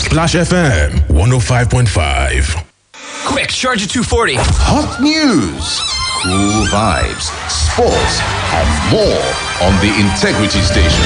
Splash FM 105.5. Quick, charge at 240. Hot news, cool vibes, sports, and more on the Integrity Station.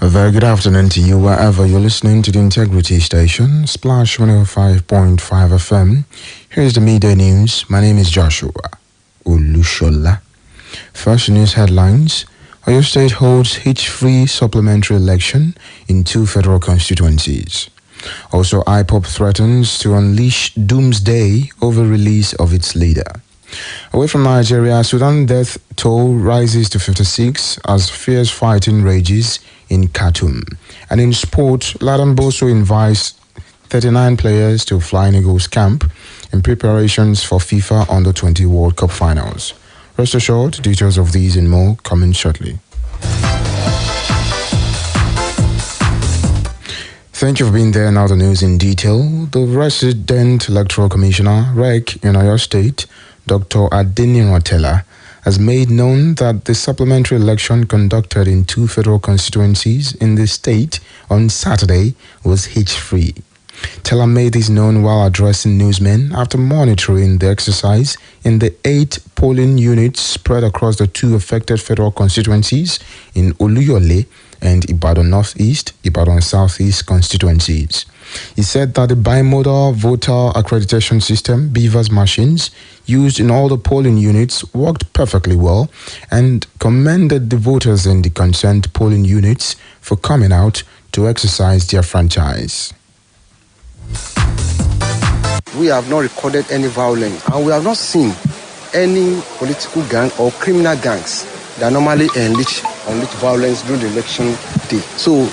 Very good afternoon to you wherever you're listening to the Integrity Station, Splash 105.5 FM. Here's the midday news. My name is Joshua Olusola. First news headlines. Oyo State holds hitch-free supplementary election in 2 federal constituencies. Also, IPOP threatens to unleash doomsday over release of its leader. Away from Nigeria, Sudan death toll rises to 56 as fierce fighting rages in Khartoum. And in sport, Ladan Boso invites 39 players to Flying Eagles camp in preparations for FIFA Under-20 World Cup finals. Rest assured, details of these and more coming shortly. Thank you for being there. Now the news in detail. The resident electoral commissioner, REC, in Oyo State, Dr. Adeni Rotella, has made known that the supplementary election conducted in 2 federal constituencies in the state on Saturday was hitch-free. Teller made this known while addressing newsmen after monitoring the exercise in the 8 polling units spread across the 2 affected federal constituencies in Oluyole and Ibadan Northeast, Ibadan Southeast constituencies. He said that the bimodal voter accreditation system, BVAS machines, used in all the polling units worked perfectly well and commended the voters in the concerned polling units for coming out to exercise their franchise. We have not recorded any violence and we have not seen any political gang or criminal gangs that normally unleash violence during the election day. So,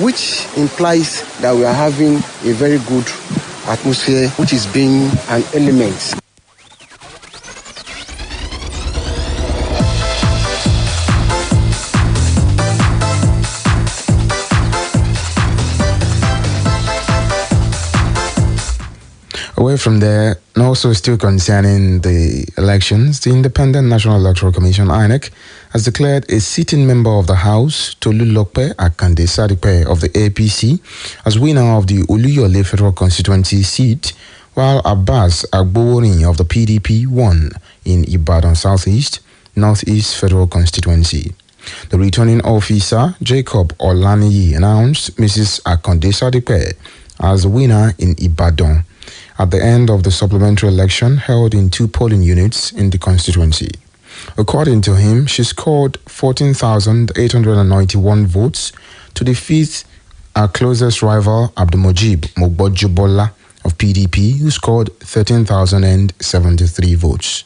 which implies that we are having a very good atmosphere, which is being an element. Away from there, and also still concerning the elections, the Independent National Electoral Commission, INEC, has declared a sitting member of the House, Tolulope Akande Sadipe of the APC, as winner of the Oluyole Federal Constituency seat, while Abbas Agbowoni of the PDP won in Ibadan Southeast, Northeast Federal Constituency. The returning officer, Jacob Olaniyi, announced Mrs. Akande Sadipe as winner in Ibadan at the end of the supplementary election held in 2 polling units in the constituency. According to him, she scored 14,891 votes to defeat our closest rival, Abdulmojib Mogbojubola of PDP, who scored 13,073 votes.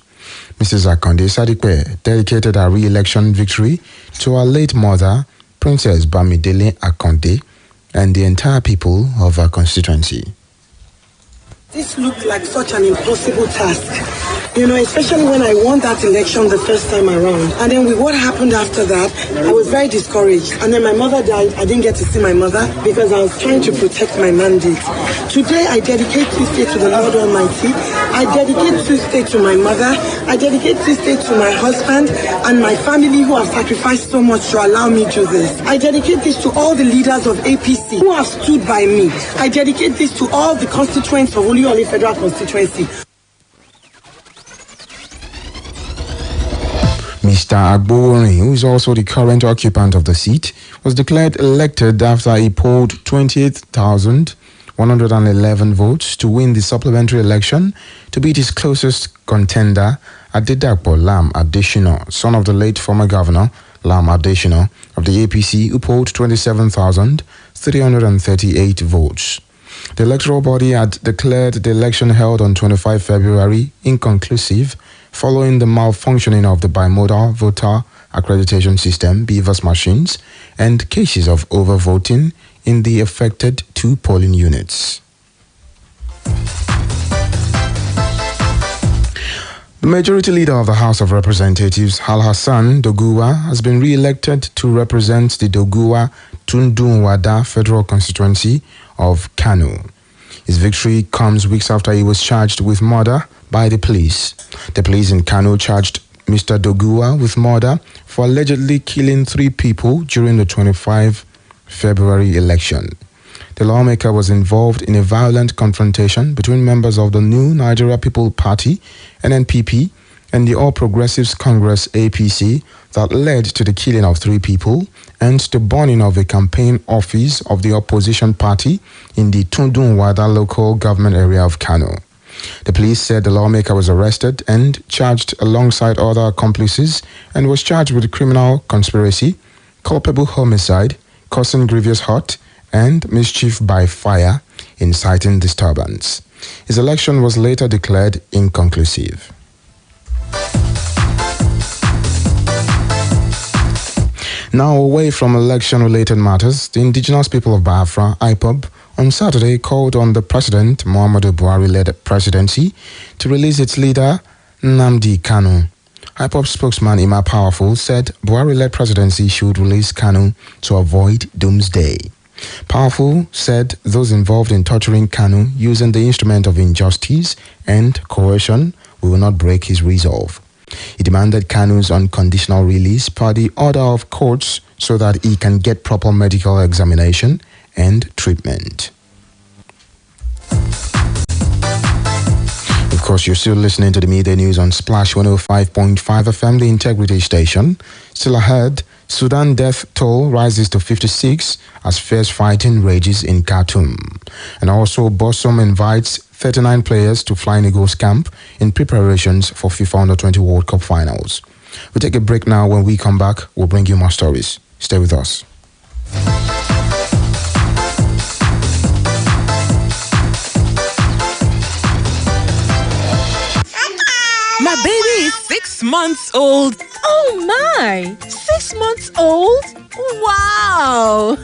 Mrs. Akande Sadipe dedicated her re-election victory to her late mother, Princess Bamidele Akande, and the entire people of her constituency. This looked like such an impossible task, especially when I won that election the first time around. And then with what happened after that, I was very discouraged. And then my mother died. I didn't get to see my mother because I was trying to protect my mandate. Today, I dedicate Tuesday to the Lord Almighty. I dedicate Tuesday to my mother. I dedicate Tuesday to my husband and my family who have sacrificed so much to allow me to do this. I dedicate this to all the leaders of APC who have stood by me. I dedicate this to all the constituents of Olusola Federal Constituency. Mr. Agboworin, who is also the current occupant of the seat, was declared elected after he polled 28,111 votes to win the supplementary election to beat his closest contender, Adedapo Lam Adesina, son of the late former governor, Lam Adesina, of the APC, who polled 27,338 votes. The electoral body had declared the election held on 25 February inconclusive following the malfunctioning of the bimodal voter accreditation system, BVAS machines, and cases of overvoting in the affected 2 polling units. The majority leader of the House of Representatives, Al-Hassan Doguwa, has been re-elected to represent the Doguwa Tundunwada Federal Constituency of Kano. His victory comes weeks after he was charged with murder by the police. The police in Kano charged Mr. Doguwa with murder for allegedly killing 3 people during the 25 February election. The lawmaker was involved in a violent confrontation between members of the New Nigeria People Party, NNPP, and the All Progressives Congress, APC, that led to the killing of 3 people and the burning of a campaign office of the opposition party in the Tundunwada local government area of Kano. The police said the lawmaker was arrested and charged alongside other accomplices and was charged with criminal conspiracy, culpable homicide, causing grievous hurt, and mischief by fire, inciting disturbance. His election was later declared inconclusive. Now, away from election-related matters, the indigenous people of Biafra, IPOB, on Saturday called on the President Muhammadu Buhari-led presidency to release its leader, Nnamdi Kanu. IPOB spokesman Ima Powerful said Buhari-led presidency should release Kanu to avoid doomsday. Powerful said those involved in torturing Kanu using the instrument of injustice and coercion will not break his resolve. He demanded Kanu's unconditional release per the order of courts so that he can get proper medical examination and treatment. Of course, you're still listening to the midday news on Splash 105.5 FM, the integrity station. Still ahead, Sudan death toll rises to 56 as fierce fighting rages in Khartoum. And also, Bosom invites 39 players to Flying Eagles camp in preparations for FIFA Under-20 World Cup finals. We'll take a break now. When we come back, we'll bring you more stories. Stay with us. My baby is 6 months old. Oh my! 6 months old? Wow!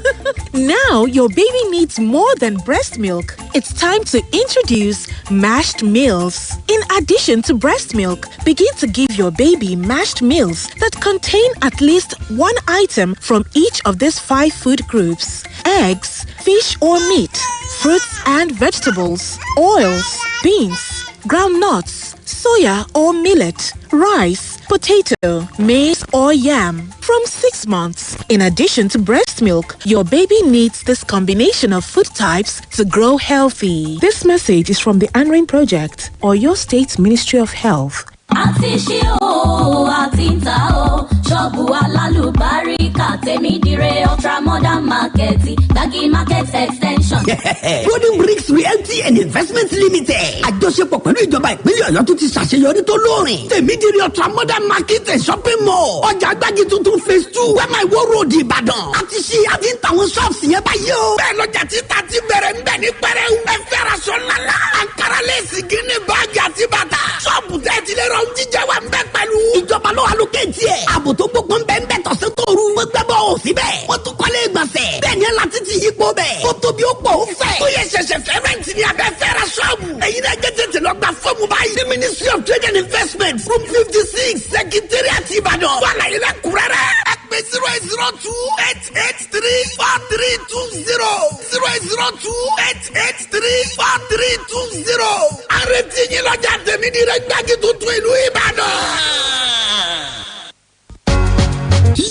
Now your baby needs more than breast milk. It's time to introduce mashed meals. In addition to breast milk, begin to give your baby mashed meals that contain at least 1 item from each of these 5 food groups: eggs, fish or meat, fruits and vegetables, oils, beans, groundnuts, soya or millet, rice, potato, maize or yam from 6 months. In addition to breast milk, your baby needs this combination of food types to grow healthy. This message is from the Anrain Project or your State Ministry of Health. àti ṣí o àti ń ta o ṣọ́ọ̀bù alálùbáríkà tèmídìrẹ ultra modern market Gbági market extension. Golden Bricks Realty and Investment Limited àjọṣepọ̀ pẹ̀lú ìjọba ìpínlẹ̀ Ọ̀yọ́ tó ti ṣàṣeyọrí tó lóòrìn. Tèmídìrẹ ultra modern market and shopping mall ọjà Gbági tuntun phase 2 Wema Iwo Road Ìbàdàn. àti ṣí àti ń tàwọn shops yẹn báyìí o. bẹ́ẹ̀ lọ́jà títà ti bẹ̀rẹ̀ ń bẹ̀ ní pẹ́rẹ́ ẹ fẹ́ ra aṣọ ńláńlá àǹkárá léèsì gíní báàgì àti bàtà. ṣọ́ọ̀bù tẹ́tí lè rọ jíjẹ wa ń bẹ pẹ̀lú. ìjọba ló allocate ẹ̀. ààbò tó gbógun bẹ́ẹ̀ ń bẹ tọ̀sán tóoru. wọ́n gbẹ́ bọ́ òsì bẹ́ẹ̀. wọ́n tún kọ́lé ìgbọ̀nsẹ̀. bẹ́ẹ̀ ni ẹ̀ láti ti yípo bẹ́ẹ̀. ó tóbi ó pọ̀ ó fẹ̀. ó yẹ ṣẹ̀ṣẹ̀ fẹ́ rẹ́ǹtì ni abẹ́ fẹ́ ra ṣọ́ job. Ẹ̀yin náà jẹ́ tètè lọ gba fọ́ọ̀mù báyìí ní Ministry of Trade and Investment room 56 Secretariat Ìbàdàn. Wà láyé lẹ́kùnrẹ́rẹ́. Ẹ pè 08028834320 08028834320. Àrètí yín lọ́jà tèmi ní rẹ̀ gbági tuntun ìlú Ìbàdàn.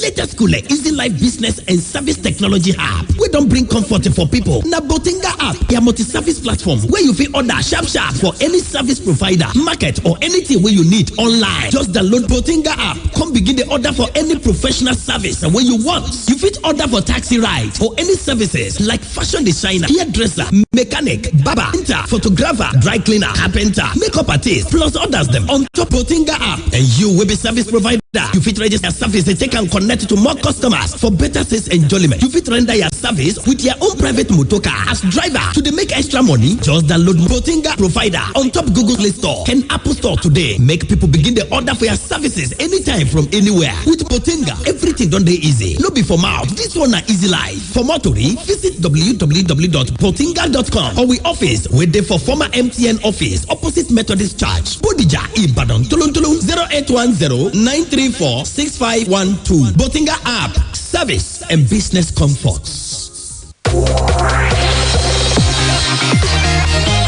Latest school Easy Life Business and Service Technology app. We don't bring comfort for people. Na Botinga app, your multi-service platform where you fit order sharp for any service provider, market or anything where you need online. Just download Botinga app. Come begin the order for any professional service and when you want. You fit order for taxi ride or any services like fashion designer, hairdresser, mechanic, barber, painter, photographer, dry cleaner, carpenter, makeup artist, plus others them on top Botinga app. And you will be service provider. You fit register service and take and connect to more customers for better sales enjoyment. You fit render your service with your own private motor car as driver to the make extra money. Just download Botinga provider on top Google Play Store and Apple Store today. Make people begin the order for your services anytime from anywhere. With Botinga, everything done dey easy. No be for mouth. This one na easy life. For more tori, visit www.botinga.com or we office where they for former MTN office opposite Methodist Church, Bodija, Ibadan, Tolon 0810-934-6512. Botinga app, service and business comforts.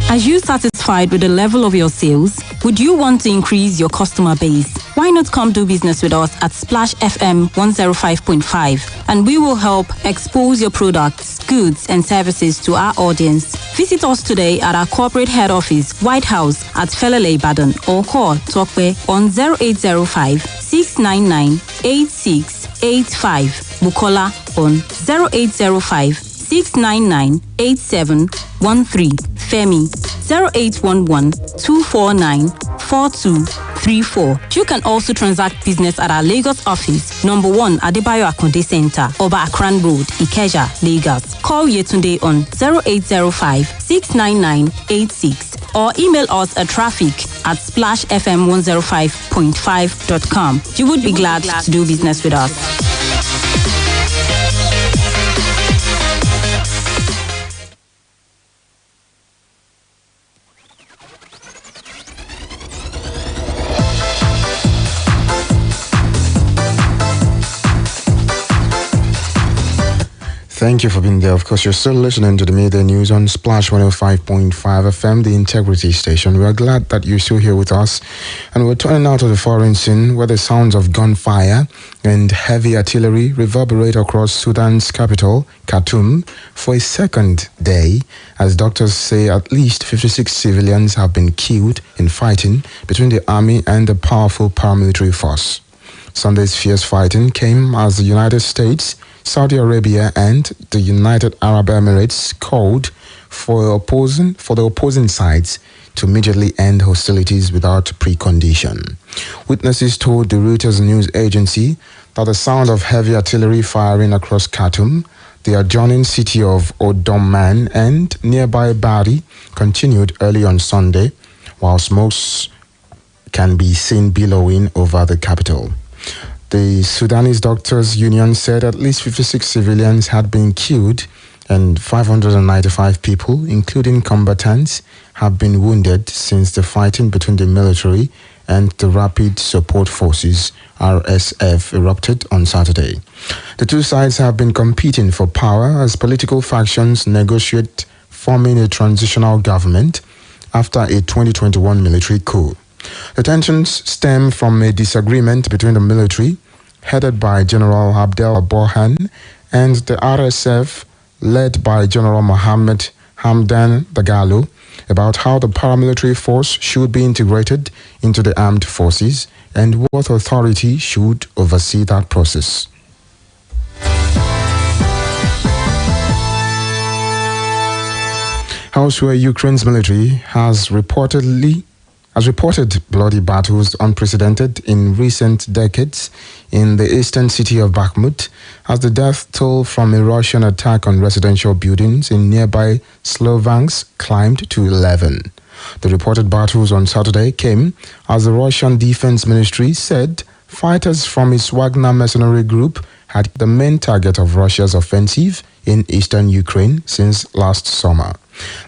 Are you satisfied with the level of your sales? Would you want to increase your customer base? Why not come do business with us at Splash FM 105.5 and we will help expose your products, goods and services to our audience. Visit us today at our corporate head office, White House at Felele Ibadan or call Tokwe on 0805 699 8685. Bukola on 0805 699 8713. Femi 0811 249 4234. You can also transact business at our Lagos office, number 1 Adebayo Akonde Center, Oba Akran Road, Ikeja, Lagos. Call Yetunde on 0805 699 86 or email us at traffic@splashfm105.5.com. You would be glad to do business with us. Thank you for being there. Of course, you're still listening to the Midday News on Splash 105.5 FM, the integrity station. We are glad that you're still here with us. And we're turning now to the foreign scene where the sounds of gunfire and heavy artillery reverberate across Sudan's capital, Khartoum, for a second day, as doctors say at least 56 civilians have been killed in fighting between the army and the powerful paramilitary force. Sunday's fierce fighting came as the United States, Saudi Arabia and the United Arab Emirates called for the opposing sides to immediately end hostilities without precondition. Witnesses told the Reuters news agency that the sound of heavy artillery firing across Khartoum, the adjoining city of Omdurman and nearby Bari continued early on Sunday, while smokes can be seen billowing over the capital. The Sudanese Doctors Union said at least 56 civilians had been killed and 595 people, including combatants, have been wounded since the fighting between the military and the Rapid Support Forces, RSF, erupted on Saturday. The two sides have been competing for power as political factions negotiate forming a transitional government after a 2021 military coup. The tensions stem from a disagreement between the military, headed by General Abdel Burhan, and the RSF, led by General Mohammed Hamdan Dagalo, about how the paramilitary force should be integrated into the armed forces and what authority should oversee that process. Elsewhere, Ukraine's military has reported bloody battles unprecedented in recent decades in the eastern city of Bakhmut, as the death toll from a Russian attack on residential buildings in nearby Slovansk climbed to 11. The reported battles on Saturday came as the Russian Defense Ministry said fighters from its Wagner mercenary group had the main target of Russia's offensive in eastern Ukraine since last summer.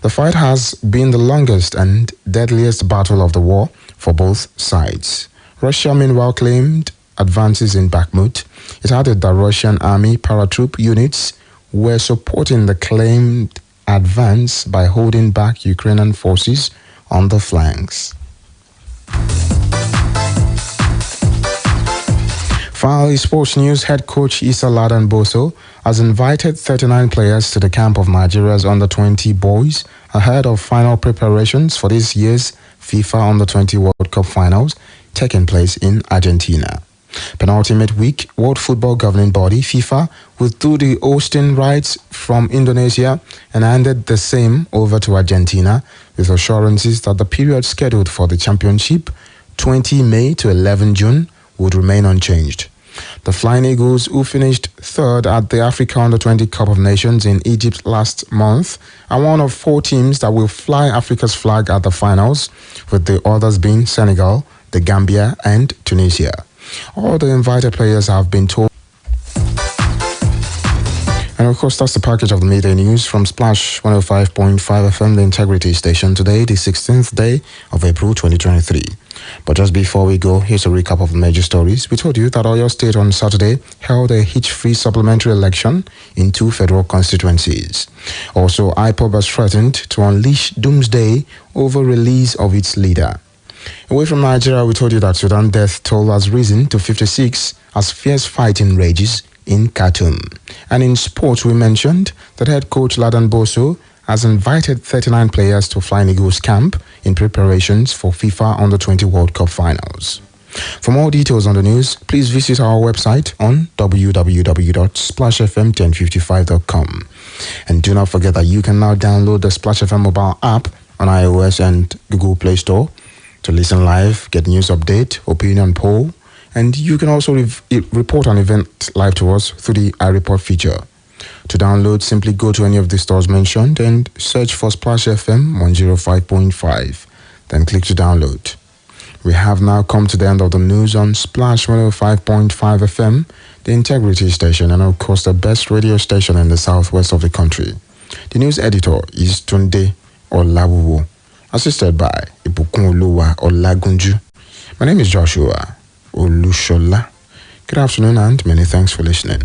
The fight has been the longest and deadliest battle of the war for both sides. Russia, meanwhile, claimed advances in Bakhmut. It added that Russian army paratroop units were supporting the claimed advance by holding back Ukrainian forces on the flanks. Finally, sports news. Head coach Issa Ladan Boso has invited 39 players to the camp of Nigeria's under-20 boys ahead of final preparations for this year's FIFA Under-20 World Cup finals taking place in Argentina. Penultimate week, World Football Governing Body FIFA withdrew the hosting rights from Indonesia and handed the same over to Argentina with assurances that the period scheduled for the championship, 20 May to 11 June, would remain unchanged. The Flying Eagles, who finished third at the Africa Under-20 Cup of Nations in Egypt last month, are one of 4 teams that will fly Africa's flag at the finals, with the others being Senegal, the Gambia, and Tunisia. All the invited players have been told. And of course, that's the package of the midday news from Splash 105.5 FM, the Integrity Station, today, the 16th day of April 2023. But just before we go, here's a recap of the major stories. We told you that Oyo State on Saturday held a hitch-free supplementary election in 2 federal constituencies. Also, IPOB has threatened to unleash doomsday over release of its leader. Away from Nigeria, we told you that Sudan death toll has risen to 56 as fierce fighting rages in Khartoum. And in sports, we mentioned that head coach Ladan Boso has invited 39 players to Flying Eagles camp in preparations for FIFA Under-20 World Cup finals. For more details on the news, please visit our website on www.splashfm1055.com. And do not forget that you can now download the Splash FM mobile app on iOS and Google Play Store to listen live, get news update, opinion poll, and you can also report an event live to us through the iReport feature. To download, simply go to any of the stores mentioned and search for Splash FM 105.5. Then click to download. We have now come to the end of the news on Splash 105.5 FM, the Integrity Station, and of course the best radio station in the southwest of the country. The news editor is Tunde Olabuwo, assisted by Ibukunoluwa Olagunju. My name is Joshua Olusola. Good afternoon and many thanks for listening.